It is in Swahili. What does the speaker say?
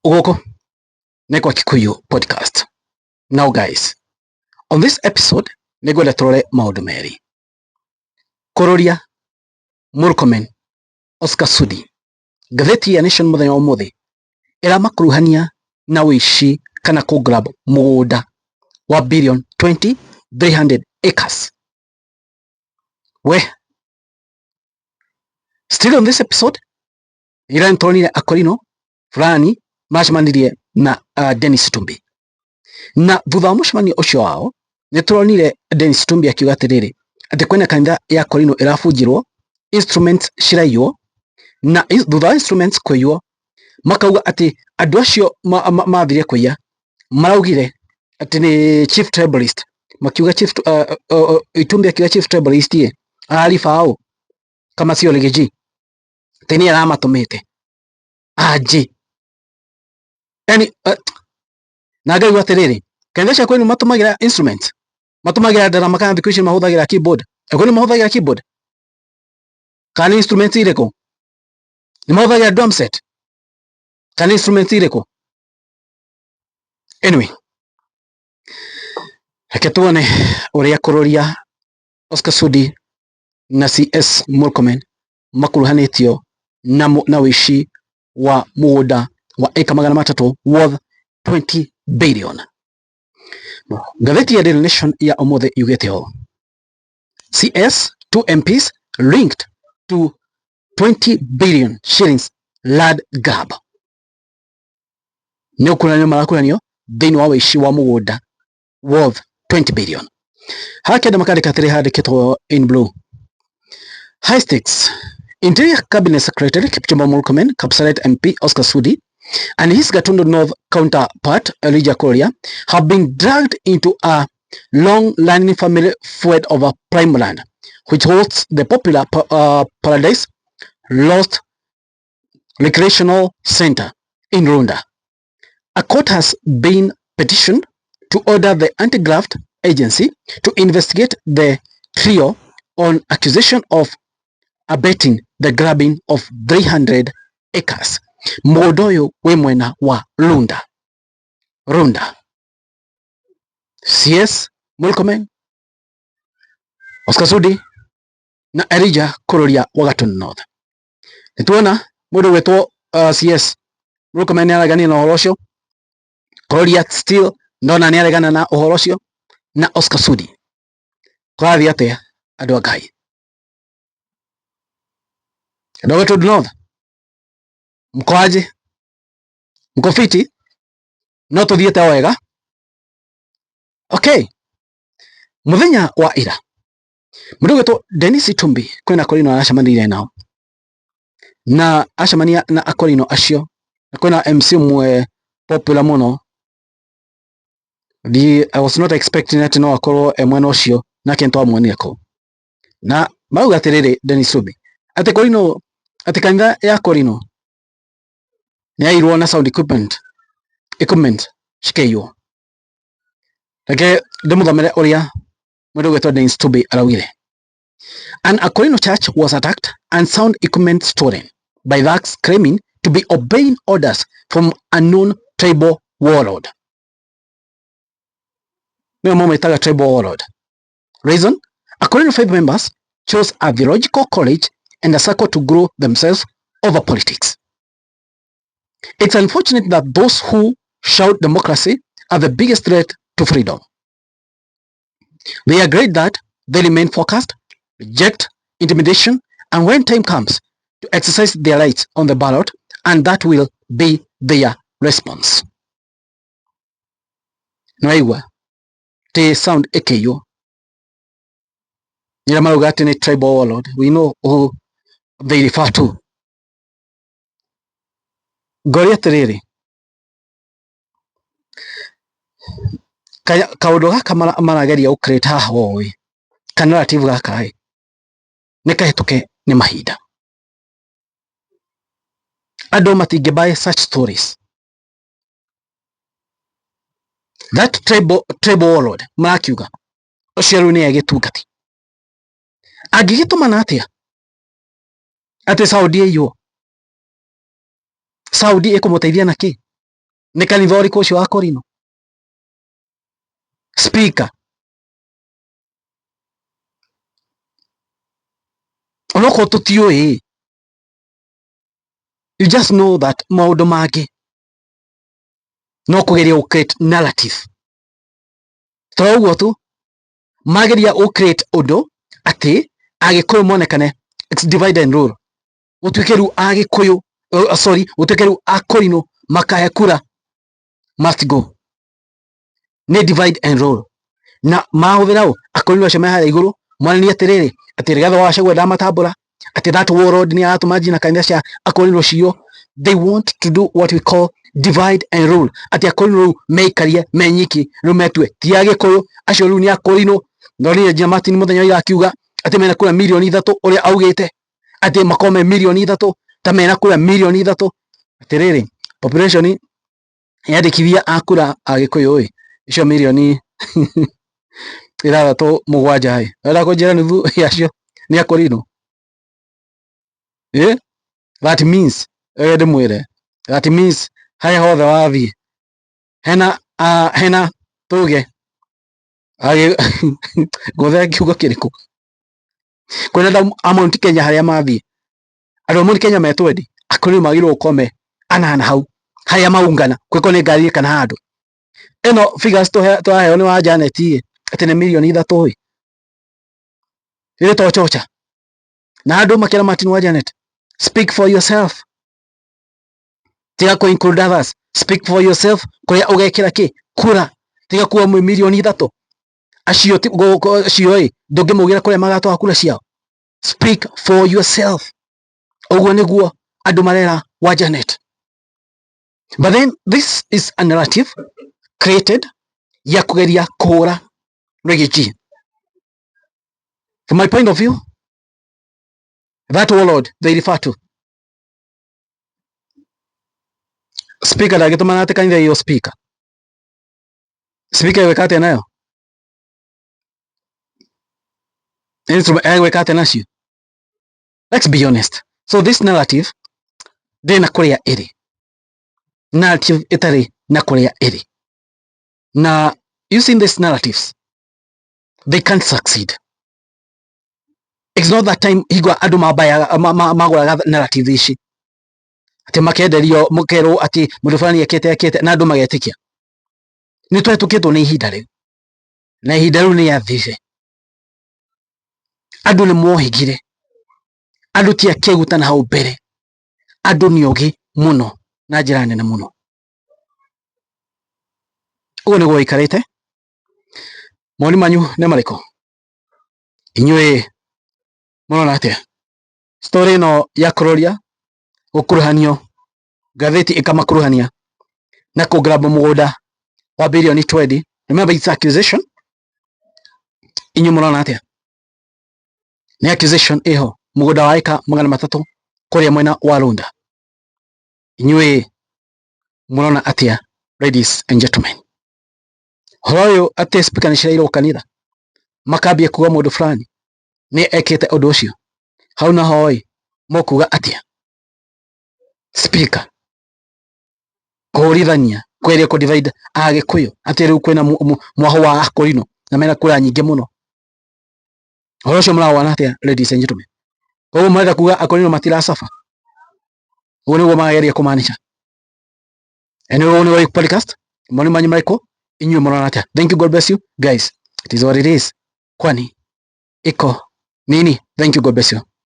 Ugoko Neko Kikuyu podcast. Now guys, on this episode negwenda turore maundu meri. Kururia, Murkomen, Sudi. Gatheti ya Nation muthenya wa muthi iramakuruhania na wishi kana grab mugunda wa billion 300 acres. Still on this episode, irantonire akorino fulani macemanirie na Dennis Tumbi. Na thutha wa mucemanio ucio wao nituronire Dennis Tumbi akiuga atiriri ati kwena kanitha ya Korino irabunjirwo, instruments ciraiywo, na thutha wa instruments kuiywo makauga ati andu acio mathire kuiya maraugire ati ni chief tribalist, makiuga chief Tumbi akiuga chief tribalist ye arifao kama sio legeji teni aramatumite aji yani na ngai watiriri kanitha cia kwenu matumagira instruments, matumagira drama kana thikũ mahuthagira keyboard, kwenu mahuthagira keyboard kana instruments ireko, ni mahuthagira drum set kana instruments ireko. Anyway, reke tuone uria Kururia, Sudi na CS Murkomen makuruhanitio na wishi wa mugunda wa eka 300 worth 20 billion. Gatheti ya Daily Nation ya umuthi yugete ho CS 2 MPs linked to 20 billion shillings land grab. Ni ukuranio marakuranio thini wa wishi wa mugunda worth 20 billion. Hake makandika tiri handikitwo in blue. High stakes. Interior Cabinet Secretary Kipchumba Murkomen, Kapsaret MP Oscar Sudi, and his Gatundu North counterpart Elijah Kururia have been dragged into a long-running family feud over prime land, which holds the popular Paradise Lost Recreational Center in Runda. A court has been petitioned to order the anti-graft agency to investigate the trio on accusation of abetting the grabbing of 300 acres. Modoyo we mwena wa Runda. CS Murkomen, Oscar Sudi na Elijah Kururia wa Gatundu North. Nituona mundu wetwo CS Murkomen ni aragania na uhoro ucio, Kururia still ndona ni aragana na uhoro ucio, na Oscar Sudi kwathi atia andu a Ngai. Gatundu North mkoaje? Mko fiti? No tuthiete wega? Okay. Muthenya wa ira mundu wetwo Dennis Tumbi kwina Korino aracemanirie nao, na acemania na akorino acio na kwina MC mwe popular muno. I was not expecting that no akorwo mwena ucio na kento amwonire ko, na mauga atiriri Dennis Tumbi ati Korino, ati kanitha ya Korino ni airwo na sound equipment shikeyo. Reke ndimuthamire uria mundu wetwo Dennis Tumbi araugire. An Akorino church was attacked and sound equipment stolen by thugs claiming to be obeying orders from unknown tribal warlord. No more tribal warlord. Reason? Akorino 5 members chose a theological college and a circle to grow themselves over politics. It's unfortunate that those who shout democracy are the biggest threat to freedom. They are great that they remain focused, reject intimidation, and when time comes to exercise their rights on the ballot, and that will be their response. Noiwa, they sound ekeyo. Niramauga ni tribal warlord. We know who they refer to. Goria terere. Kaundu gaka marageria ukrete haha wowe kana narrative gaka ni kahituke ni mahinda. Andu matingibuy such stories. That tribal warlord marakiuga ucio riu ni agitungati agigituma atia ati Saudi iyo Saudi ikumuteithia naki Nĩ kanitha ũrĩkũ ũcio wa Korino? Speaker. Onoko tutiũĩ. You just know that maũndũ mangĩ no kũgeria gũ create narrative. Toro ũguo tu mageria gũ create ũndũ atĩ Agĩkũyũ monekane it's divide and rule. Gũtuĩke rĩu Agĩkũyũ gũtuĩke rĩu Akorino makahe kura must go. Nĩ divide and rule. Na mahũthĩra Akorino acio me harĩa igũrũ monanie atĩrĩrĩ atĩ Rigathĩ wa Gachagua ndamatambũra atĩ that warlord nĩ aratũma njina kanitha cia Akorino cio. They want to do what we call divide and rule. Ati Akorino rĩu meikarie menyiki rĩu metue ti Agĩkũyũ acio rĩu nĩ Akorino. No nĩ Jina Martin mũthenya ira akiuga atĩ mena kura milioni 3 ũrĩa augĩte atĩ Murkomen milioni 3 ta mena kura milioni 3. Atĩrĩrĩ population yandĩkithia akura Agĩkũyũ icio milioni 6-7 wenda kũnjĩra nuthu yacio nĩ Akorino. That means ndĩmwĩre that means harĩa hothe wathiĩ hena tuge gũthera kiugo kĩrĩkũ kwĩna Mount Kenya harĩa mathiĩ andũ a Mount Kenya metwendi Akorino magĩrĩirwo gũkorwo anana hau harĩa maungana kwĩko nĩ ngari kana handũ. Ĩno figures twaheo nĩ wa Janet atĩ nĩ milioni 3 rĩrĩ tochocha na andũ makĩra Martin wa Janet. Speak for yourself. Tiga kũ include others. Speak for yourself. Kũrĩa ũgekĩra kĩ kura tiga kuwa milioni 3 acio ndũngĩmũgĩra kũrĩa magatwara kura ciao. Speak for yourself. Ũguo nĩguo andũ marera wa Janet. But then this is a narrative created ya kũgeria kũhũra Reggie. From my point of view, that warlord they refer to speaker ndagĩtũmana atĩ kanitha iyo speaker ĩgwĩka atĩa nayo ĩgwĩka atĩa nacio. Let's be honest. So this narrative ndĩrĩ na kũrĩa ĩrĩ. Narrative ĩtarĩ na kũrĩa ĩrĩ. Na using these narratives they can't succeed. It's not that time higwa andũ magũraga narrative ici atĩ makenderio mũkerwo atĩ mũndũ fulani ekĩte na andũ magetĩkia. Nĩ twetũkĩtwo nĩ ihinda rĩu na ihinda rĩu nĩ yathire. Andũ nĩ mohĩgire. Andũ ti akĩguta na hau mbere. Andũ nĩ ogĩ mũno na njĩra nene mũno. Ũguo nĩguo ikarĩte. Moni manyu nĩ marĩkũ? Inyuĩ mũrona atĩa story ĩno ya Kururia Gukuruhanio ngathĩti ĩkamakuruhania na kũgrab mũgũnda wa bilioni 20. Remember it's accusation. Inyuĩ mũrona atĩa? Nĩ accusation ĩho mũgũnda wa eka 300 kũrĩa mwena wa Runda. Inyuĩ mũrona atĩa ladies and gentlemen? Horo ũyũ atĩ speaker nĩ cireirwo kanitha makambia kuga mũndũ fulani nĩ ekĩte ũndũ ũcio. Hau naho mũkuga atĩa? Speaker kũhũrithania kwĩrĩa kũ divide Agĩkũyũ atĩ rĩu kwĩna mwaho wa Akorino na mena kura nyingĩ mũno. Horo ũcio mũrawona atĩa ladies and gentlemen? Koguo marenda kuga Akorino matiracaba. Ũguo nĩguo mageria kũmaanisha. Anyway, ũguo nĩguo podcast. Moni manyu marĩkũ? Inyuĩ mũrona atĩa? Thank you, God bless you guys. It is what it is. Kwani iko nini? Thank you, God bless you.